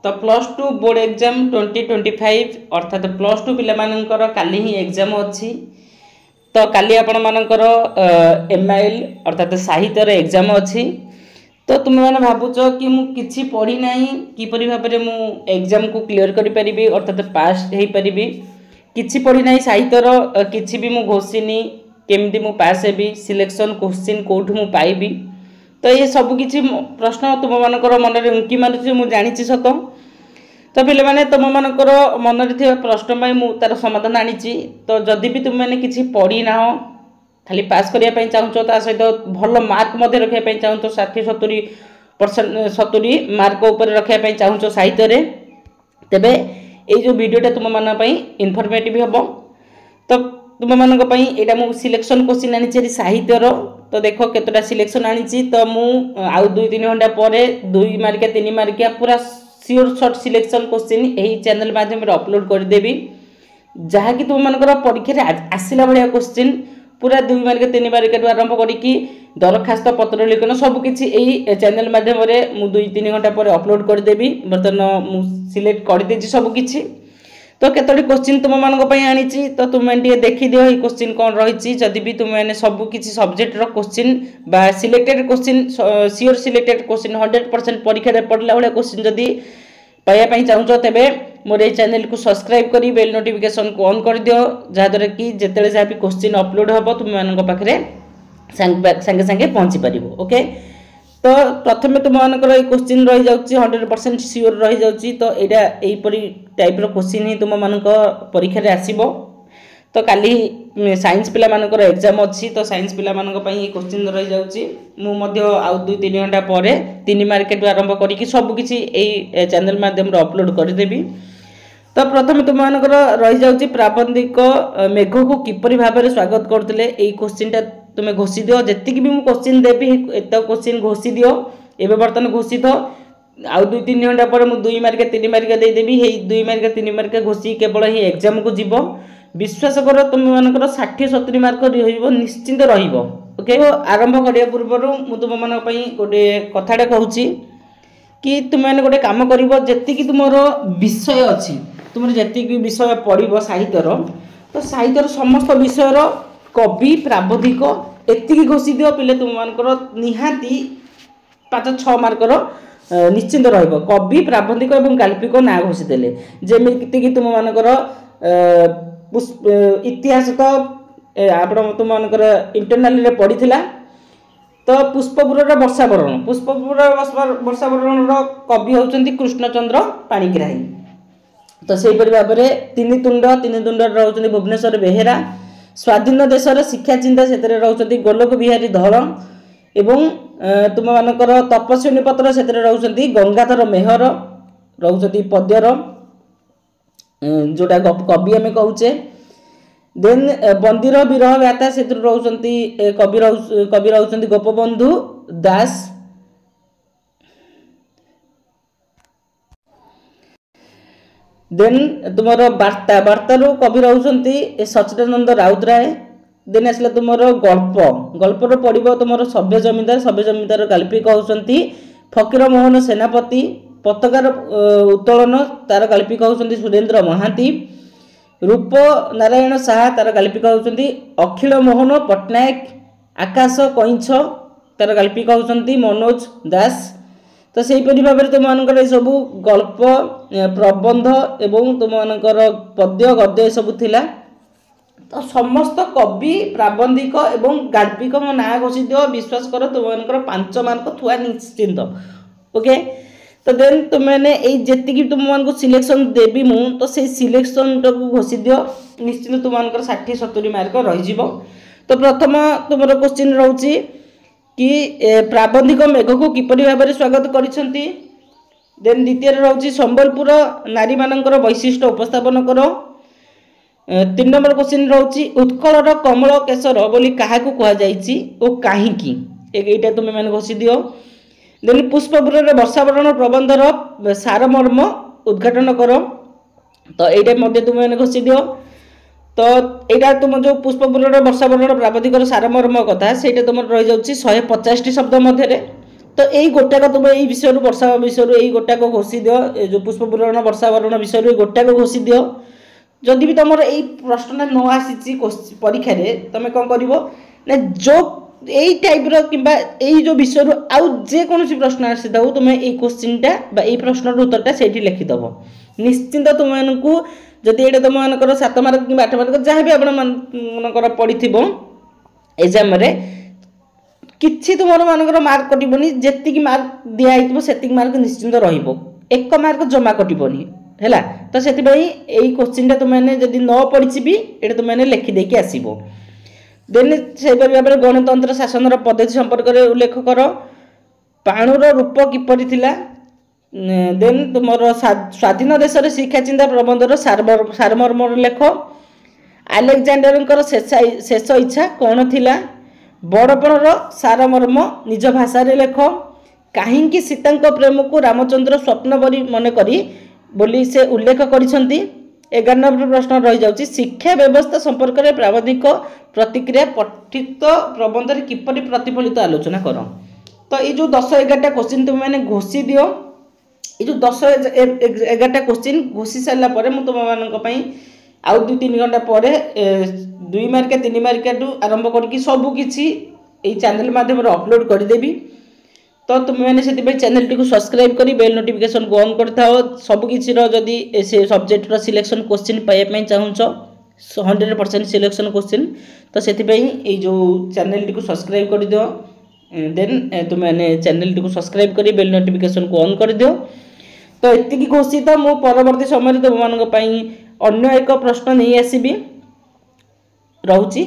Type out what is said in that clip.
तो plus two board exam 2025 अर्थात plus two पिलाମାନଙ୍କର काली ही exam अच्छी। तो काली आपण मानकर एमआईएल अर्थात साहित्यर एग्जाम अच्छी। तो तुम मैंने भावुच कि मुझे पढ़ी ना किपरि भाव में मु एग्जाम को क्लीयर करि परिबी अर्थात पास हो पारि किछि पढ़ी ना साहित्यर किछि भी मु घोषिनी केमती मु पास हेबी सिलेक्शन क्वेश्चन कोठु मु पाइबी। तो ये सब किछि प्रश्न तुम मानकर मन में उंकी मारुछि मु जानिछि सत। तो पे मैंने तुम मानकर मन में प्रश्न मु तार समाधान आनी। तो जदि भी तुम मैंने किछि पढ़ी ना खाली पास करने चाहूँ ता सहित भल मार्क रखापी चाहूँ 60-70% 70 मार्क उपर रखापी चाहूँ साहित्य तेबे ये जो वीडियोटा तुम मान इनफॉर्मेटिव हम। तो तुम मान यहाँ सिलेक्शन क्वेश्चन आनी साहित्यर। तो देख केतटा सिलेक्शन आनी। तो मु आउ 2-3 घंटा पर 2 मार्किया 3 मार्किया पूरा सियोर शॉर्ट सिलेक्शन क्वेश्चन यही चैनल माध्यम अपलोड करदेवी जहाँकि तुम मानकर परीक्षा आसला भाया क्वेश्चन पूरा 2 मार्क 3 मार्क आरंभ करी दरखास्त पत्र लिखन सबकि यही चैनल माध्यम मु 2-3 घंटा पर अपलोड करदेवी। बर्तमान मु सिलेक्ट करदे सबकि। तो केतोटी क्वेश्चन तुम मानक आनी। तो तुम देखी दियो ये क्वेश्चन कौन रही जदि भी तुम मैंने सबकि सब्जेक्ट क्वेश्चन बा selected question sure selected question 100% परीक्षा पढ़ला भाया क्वेश्चन जदि पाइबापी चाहूँ तेबे मोर ये चैनल को सब्सक्राइब करी बेल नोटिफिकेशन को ऑन कर दियो जहाँद्वारा कि जिते जहाँ भी क्वेश्चन अपलोड हम तुम मान पाखे सांगे सांगे पहुँची पार। ओके तो प्रथम तुम मानकर ये क्वेश्चन रही जाऊँगी 100% सियोर रही जाऊँगी। तो यहाँ यहीपरी टाइप क्वेश्चन ही तुम मान परीक्षा आसब। तो काली साइंस पिला मानकर एग्जाम अच्छी। तो साइंस पिला मानक ये क्वेश्चन रही जाऊँगी मु आउ 2-3 घंटा पर 3 मार्केट आरंभ करी सबकि यही चैनल माध्यम अपलोड करदेवी। तो प्रथम तुम मानकर रही जाऊँगी प्राबंधिक मेघ को किपरि भाव में स्वागत करते यही क्वेश्चनटा तुम्हें घोषी दियो जी भी मुझे क्वेश्चन देवी एत क्वेश्चन घोषी दियो एवं बर्तमान घोषित आउ 2-3 घंटा पर मुझे 2 मार्क 3 मार्क देदेवी 2 मार्क 3 मार्क घोषी केवल ही एग्जाम को जीव विश्वास कर तुम मानकर 60-70 मार्क निश्चिंत ओके। आरंभ करने पूर्व मुझे तुम मान गोटे कथाटा कहूँ कि तुम मैंने गोटे कम कर तुम विषय अच्छी तुम जी विषय पढ़ साहित्यर तो साहित्यर समस्त विषय कवि प्राबंधिक एति घोषी दियो पिले तुम मानकर निहाती 5-6 मार्कर निश्चिंत रहिबो। कवि प्राबंधिक एवं गाल्पिक ना घोषी देले जेमिति कि तुम मानकर इतिहास तो आपण तुम मानकर इंटरनल रे पढ़ीथिला। तो पुष्पपुर वर्षावरण वर्षावरण कवि होउचंती कृष्णचंद्र पाणिग्राही। तो सेहीपरि भाव में तीन तुंड रहउचंती भुवनेश्वर बेहेरा। स्वाधीन देशर शिक्षा चिंता से रोचती गोलोक बिहारी धल एवं तुम मानकर तपस्विनी पत्र से रोचती गंगाधर मेहर रोचती पद्यर जोटा कवि आम कहे। देन बंदीर विरह गाथा से रोचती कवि रोचती गोपबंधु दास। देन तुम वार्ता वार्तार कवि रोचती सच्चिदानंद राउतराय। देन आसला तुम गल्पर पड़ो तुम सभ्य जमीदार गाल्पिक होती फकीर मोहन सेनापति। पताकार उत्तोलन तार गाल्पिक होती सुरेंद्र महांती। रूप नारायण साहा तार गाल्पिक होती अखिल मोहन पट्टनायक। आकाश कईंछ तार गाल्पिक होती मनोज दास। तो सेहीपरि भाव में तुम मानकर सब गल्प प्रबंध एवं तुम मानकर पद्य गद्य सब थिला। तो समस्त कवि प्राबंधिक एवं गाल्पिक ना घोषी दियो विश्वास कर तुम मानकर 5 मार्क थुआ निश्चिंत। ओके तो देन तुम मैंने जी तुम मान सिलेक्शन देवी मु तो से सिलेक्शन को घोषी दियो निश्चिंत तुम मानकर 60-70 मार्क रही। तो प्रथम तुम क्वेश्चन रोची कि प्राबंधिक मेघ को किपरि भाव में स्वागत करिसेंती। देन द्वितीय रोची संबलपुर नारी मानकर वैशिष्ट्य उपस्थापन करो। 3 नंबर क्वेश्चन रोची उत्कलर कमल केशर बोली काहाकू कहा जाइछि ओ काहीकि एटा तुम मैंने घोषी दियो। देन पुष्पपुर वर्षावरण प्रबंधर सारमर्म उद्घाटन करो। तो एटा मध्य तुम मैंने घोषी दियो। तो यहाँ तुम जो पुष्पपुर वर्षावरण प्राबंधिक सारमर्म कथा से तुम रही जाऊँगी 150 शब्द मध्य। तो तो यही गोटाक तुम यही विषय वर्षा विषय यही गोटाक घोषी दियो जो पुष्प पुराण वर्षा बरण विषय गोटाक घोषी दियो जदि भी तुम यही प्रश्न न आसी परीक्षा तुम कौन कर जो यही टाइप रिंबा यही जो विषय आउ जेकोसी प्रश्न आसी था तुम्हें यही क्वेश्चनटा यही प्रश्न उत्तरटा से लिखिदेव निश्चिंत तुमको जदि ये तुम मान 7 मार्क कि 8 मार्क जहाँ भी आपंकर पड़ी एग्जाम किसी तुम मानकर मार्क कटोनी जी मार्क दिखाई से मार्क निश्चिंत एक मार्क जमा कटोनी है तो से यही क्वेश्चन तुमने जब न पढ़ी भी ये तुमने लिखिदेक आसब देन से भाव में गणतंत्र शासन पद्धति संपर्क में उल्लेख कर पाणुर रूप किपरि थिला देन तुम स्वाधीन देश शिक्षा चिंता प्रबंधर सारमर्म लेख आलेक्जांडर शेष इच्छा कौन थिला बड़पणर सारमर्म निज भाषा लेख कहीं सीता प्रेम को रामचंद्र स्वप्न बरी मन करी बोली से उल्लेख करिसंती 11 नंबर प्रश्न रही जाउची शिक्षा व्यवस्था संपर्क में प्रावधिक प्रतिक्रिया पठित प्रबंध में किपरि प्रतिफलित आलोचना कर तो ये जो 10-11टा क्वेश्चन तुम मैंने घोषी दियो ये जो 10-11टा क्वेश्चन घोषी सारा पर तुम मान आउ 2-3 घंटा पर 2 मार्क 3 मार्क आरंभ करके सबकि चैनल माध्यम अपलोड करदेवी तो तुम मैंने से चैनल टी सब्सक्राइब कर बेल नोटिफिकेशन को ऑन करता सबकि जदि से सब्जेक्ट सिलेक्शन क्वेश्चन पाइबा चाहूँ 100% सिलेक्शन क्वेश्चन तो से जो चैनल टी सब्सक्राइब कर दियो देन तुम मैंने चैनल टी सब्सक्राइब कर बेल नोटिफिकेशन को ऑन कर दियो तो एति घोषित मु परवर्ती समय तुम मान अन्य एक प्रश्न नहीं आसबि रहूची।